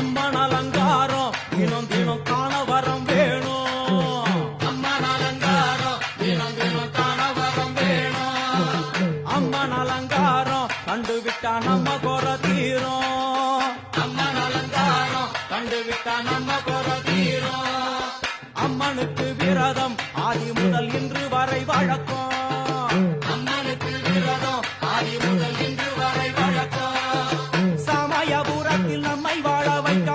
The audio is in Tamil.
அம்மன் அலங்காரம் தினம் தினம் காண வரம் வேணும். அம்மன் அலங்காரம் தினம் தினம் காண வரம் வேணும். அம்மன் அலங்காரம் கண்டுவிட்டா நம்ம குற தீரும். அம்மன் அலங்காரம் கண்டுவிட்டா நம்ம குற தீரும். அம்மனுக்கு விரதம் ஆதி முதல் இன்று வரை வழக்கம். அம்மனுக்கு விரதம் ஆதி முதல் இன்று வரை வழக்கம். சமயபுரத்தில் நம்மை வாழ வைக்க